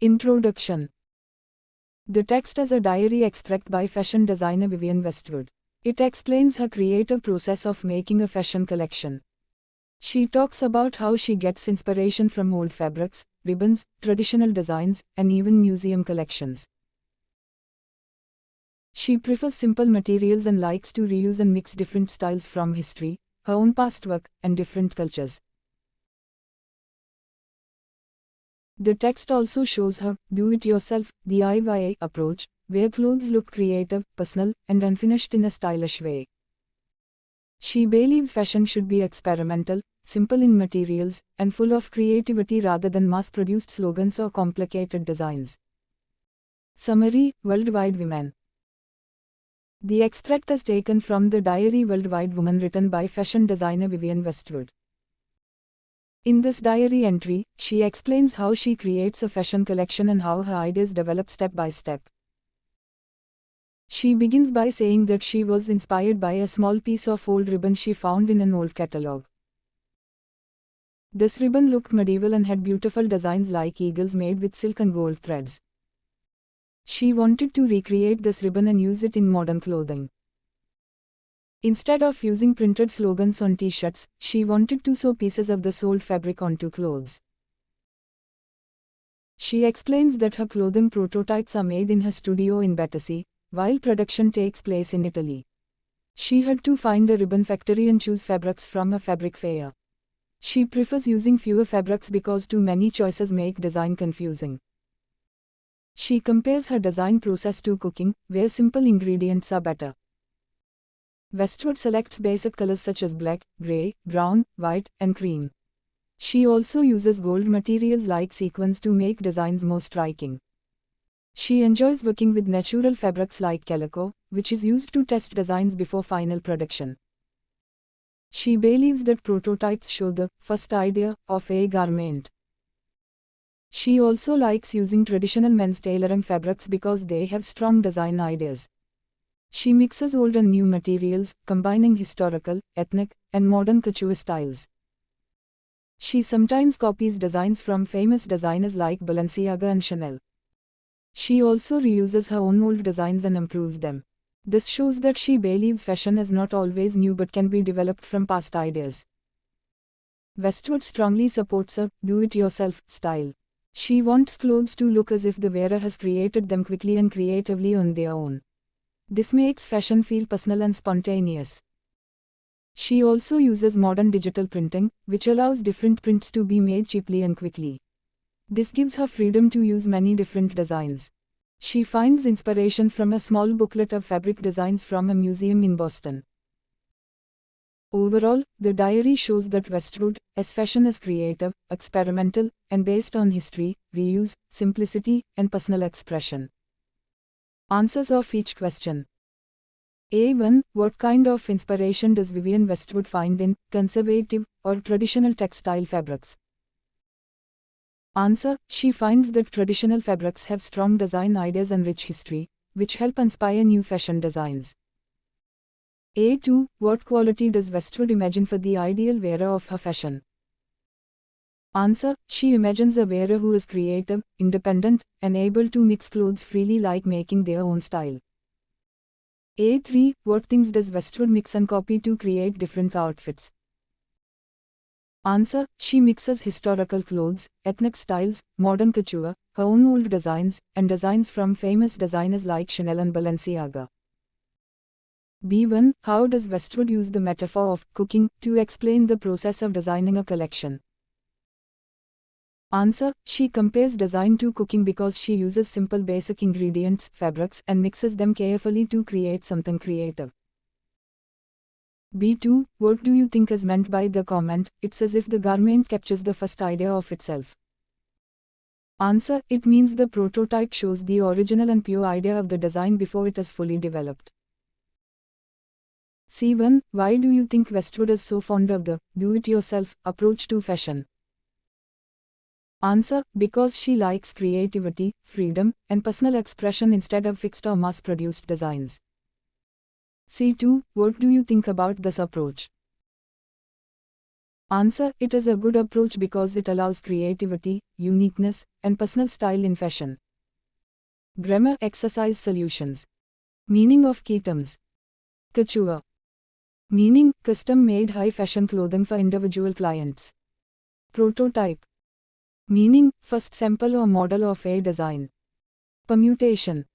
Introduction. The text is a diary extract by fashion designer Vivienne Westwood. It explains her creative process of making a fashion collection. She talks about how she gets inspiration from old fabrics, ribbons, traditional designs, and even museum collections. She prefers simple materials and likes to reuse and mix different styles from history, her own past work, and different cultures. The text also shows her do-it-yourself DIY approach, where clothes look creative, personal, and unfinished in a stylish way. She believes fashion should be experimental, simple in materials, and full of creativity rather than mass-produced slogans or complicated designs. Summary: Worldwide Women. The extract is taken from the diary Worldwide Woman written by fashion designer Vivienne Westwood. In this diary entry, she explains how she creates a fashion collection and how her ideas develop step by step. She begins by saying that she was inspired by a small piece of old ribbon she found in an old catalogue. This ribbon looked medieval and had beautiful designs like eagles made with silk and gold threads. She wanted to recreate this ribbon and use it in modern clothing. Instead of using printed slogans on t-shirts, she wanted to sew pieces of this old fabric onto clothes. She explains that her clothing prototypes are made in her studio in Battersea, while production takes place in Italy. She had to find a ribbon factory and choose fabrics from a fabric fair. She prefers using fewer fabrics because too many choices make design confusing. She compares her design process to cooking, where simple ingredients are better. Westwood selects basic colors such as black, grey, brown, white, and cream. She also uses gold materials like sequins to make designs more striking. She enjoys working with natural fabrics like calico, which is used to test designs before final production. She believes that prototypes show the first idea of a garment. She also likes using traditional men's tailoring fabrics because they have strong design ideas. She mixes old and new materials, combining historical, ethnic, and modern couture styles. She sometimes copies designs from famous designers like Balenciaga and Chanel. She also reuses her own old designs and improves them. This shows that she believes fashion is not always new but can be developed from past ideas. Westwood strongly supports a do-it-yourself style. She wants clothes to look as if the wearer has created them quickly and creatively on their own. This makes fashion feel personal and spontaneous. She also uses modern digital printing, which allows different prints to be made cheaply and quickly. This gives her freedom to use many different designs. She finds inspiration from a small booklet of fabric designs from a museum in Boston. Overall, the diary shows that Westwood, as fashion is creative, experimental, and based on history, reuse, simplicity, and personal expression. Answers of each question. A1. What kind of inspiration does Vivienne Westwood find in conservative or traditional textile fabrics? Answer. She finds that traditional fabrics have strong design ideas and rich history, which help inspire new fashion designs. A2. What quality does Westwood imagine for the ideal wearer of her fashion? Answer. She imagines a wearer who is creative, independent, and able to mix clothes freely like making their own style. A3. What things does Westwood mix and copy to create different outfits? Answer. She mixes historical clothes, ethnic styles, modern couture, her own old designs, and designs from famous designers like Chanel and Balenciaga. B1. How does Westwood use the metaphor of cooking to explain the process of designing a collection? Answer. She compares design to cooking because she uses simple basic ingredients, fabrics, and mixes them carefully to create something creative. B2. What do you think is meant by the comment, "It's as if the garment captures the first idea of itself"? Answer. It means the prototype shows the original and pure idea of the design before it is fully developed. C1. Why do you think Westwood is so fond of the do-it-yourself approach to fashion? Answer. Because she likes creativity, freedom, and personal expression instead of fixed or mass-produced designs. C2. What do you think about this approach? Answer: it is a good approach because it allows creativity, uniqueness, and personal style in fashion. Grammar exercise solutions. Meaning of key terms. Couture. Meaning: custom-made high-fashion clothing for individual clients. Prototype. Meaning: first sample or model of a design. Permutation.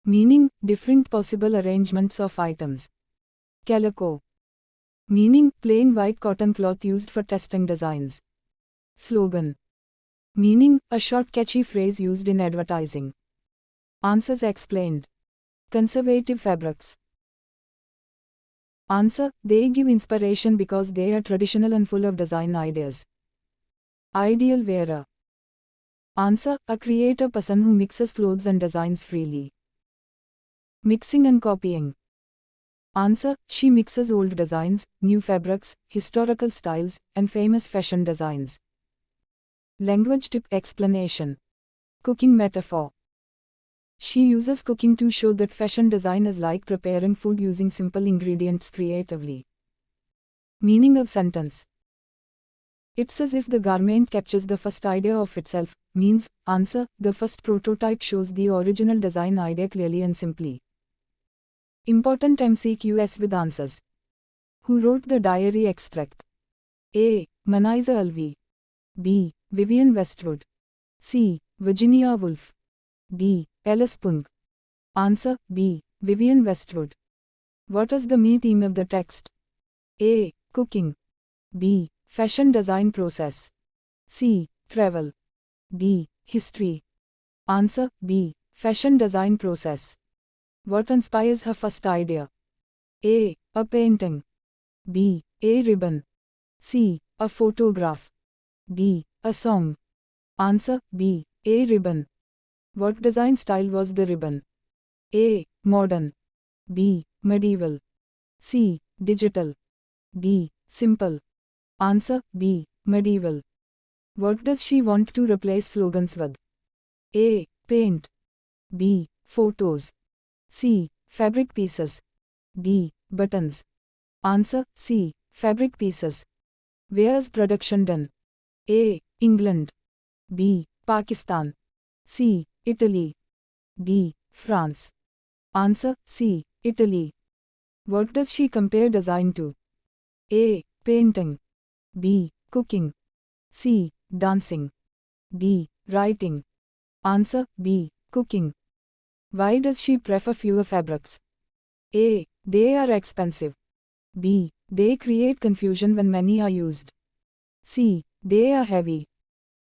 Meaning: different possible arrangements of items. Calico. Meaning: plain white cotton cloth used for testing designs. Slogan. Meaning: a short catchy phrase used in advertising. Answers explained. Conservative fabrics. Answer: they give inspiration because they are traditional and full of design ideas. Ideal wearer. Answer: a creative person who mixes clothes and designs freely. Mixing and copying. Answer: she mixes old designs, new fabrics, historical styles, and famous fashion designs. Language tip explanation. Cooking metaphor. She uses cooking to show that fashion design is like preparing food using simple ingredients creatively. Meaning of sentence. It's as if the garment captures the first idea of itself, means. Answer: the first prototype shows the original design idea clearly and simply. Important MCQs with answers. Who wrote the diary extract? A. Manaiza Alvi. B. Vivienne Westwood. C. Virginia Woolf. D. Alice Pung. Answer: B. Vivienne Westwood. What is the main theme of the text? A. Cooking. B. Fashion design process. C. Travel. D. History. Answer: B. Fashion design process. What inspires her first idea? A. A painting. B. A ribbon. C. A photograph. D. A song. Answer: B. A ribbon. What design style was the ribbon? A. Modern. B. Medieval. C. Digital. D. Simple. Answer: B. Medieval. What does she want to replace slogans with? A. Paint. B. Photos. C. Fabric pieces. D. Buttons. Answer: C. Fabric pieces. Where is production done? A. England. B. Pakistan. C. Italy. D. France. Answer: C. Italy. What does she compare design to? A. Painting. B. Cooking. C. Dancing. D. Writing. Answer: B. Cooking. Why does she prefer fewer fabrics? A. They are expensive. B. They create confusion when many are used. C. They are heavy.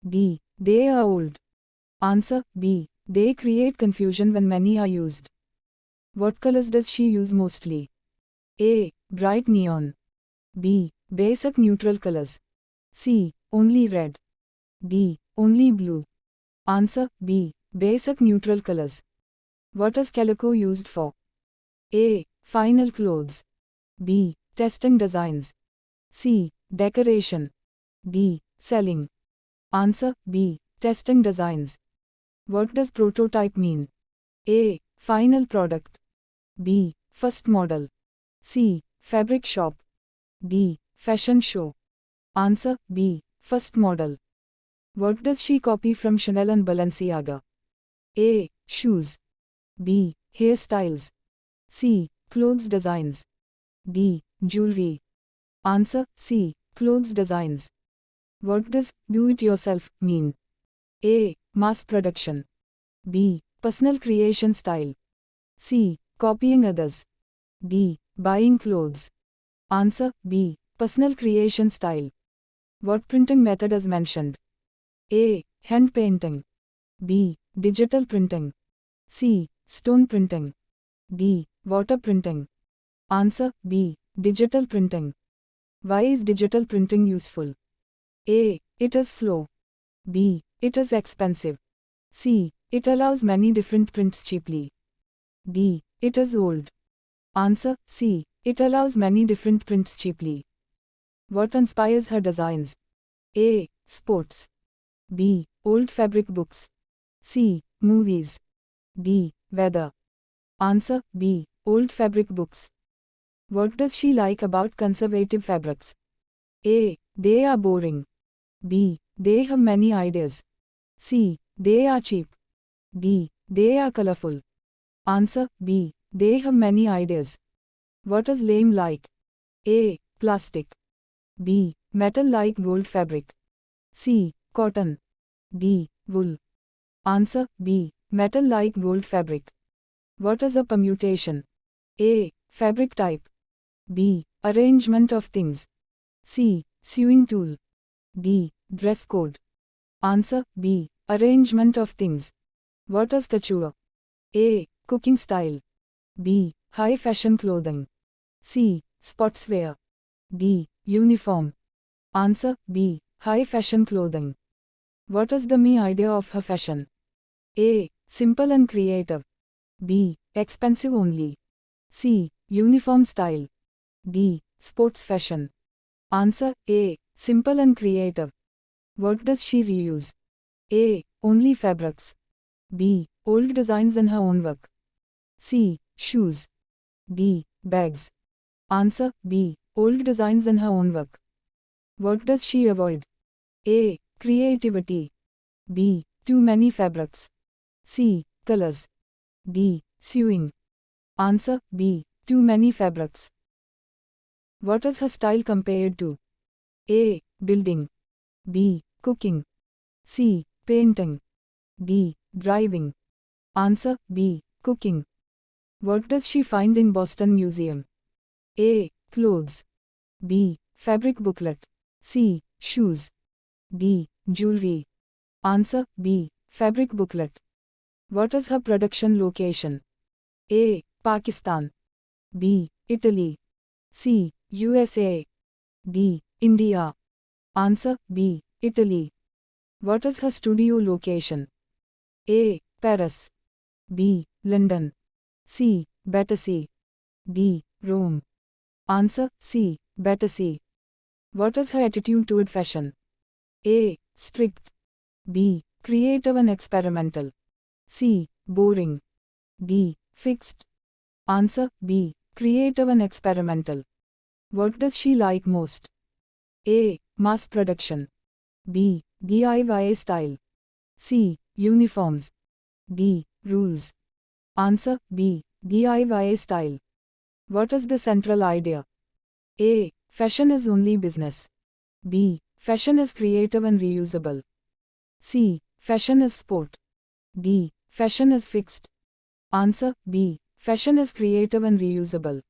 D. They are old. Answer: B. They create confusion when many are used. What colors does she use mostly? A. Bright neon. B. Basic neutral colors. C. Only red. D. Only blue. Answer: B. Basic neutral colors. What is calico used for? A. Final clothes. B. Testing designs. C. Decoration. D. Selling. Answer: B. Testing designs. What does prototype mean? A. Final product. B. First model. C. Fabric shop. D. Fashion show. Answer: B. First model. What does she copy from Chanel and Balenciaga? A. Shoes. B. Hairstyles. C. Clothes designs. D. Jewelry. Answer: C. Clothes designs. What does do-it-yourself mean? A. Mass production. B. Personal creation style. C. Copying others. D. Buying clothes. Answer: B. Personal creation style. What printing method is mentioned? A. Hand painting. B. Digital printing. C. Stone printing. D. Water printing. Answer: B. Digital printing. Why is digital printing useful? A. It is slow. B. It is expensive. C. It allows many different prints cheaply. D. It is old. Answer: C. It allows many different prints cheaply. What inspires her designs? A. Sports. B. Old fabric books. C. Movies. D. Weather. Answer: B. Old fabric books. What does she like about conservative fabrics? A. They are boring. B. They have many ideas. C. They are cheap. D. They are colorful. Answer B. They have many ideas. What is lame like? A. Plastic. B. Metal like gold fabric. C. Cotton. D. Wool. Answer B. Metal like gold fabric. What is a permutation? A. Fabric type. B. Arrangement of things. C. Sewing tool. D. Dress code. Answer B. Arrangement of things. What is couture? A. Cooking style. B. High fashion clothing. C. Sportswear. D. Uniform. Answer B. High fashion clothing. What is the me idea of her fashion? A. Simple and creative. B. Expensive only. C. Uniform style. D. Sports fashion. Answer A. Simple and creative. What does she reuse? A. Only fabrics. B. Old designs in her own work. C. Shoes. D. Bags. Answer B. Old designs in her own work. What does she avoid? A. Creativity. B. Too many fabrics. C. Colors. D. Sewing. Answer B. Too many fabrics. What is her style compared to? A. Building. B. Cooking. C. Painting. D. Driving. Answer B. Cooking. What does she find in Boston Museum? A. Clothes. B. Fabric booklet. C. Shoes. D. Jewelry. Answer B. Fabric booklet. What is her production location? A. Pakistan. B. Italy. C. USA. D. India. Answer B. Italy. What is her studio location? A. Paris. B. London. C. Battersea. D. Rome. Answer C. Battersea. What is her attitude toward fashion? A. Strict. B. Creative and experimental. C. Boring. D. Fixed. Answer B. Creative and experimental. What does she like most? A. Mass production. B. DIY style. C. Uniforms. D. Rules. Answer B. DIY style. What is the central idea? A. Fashion is only business. B. Fashion is creative and reusable. C. Fashion is sport. D. Fashion is fixed. Answer B. Fashion is creative and reusable.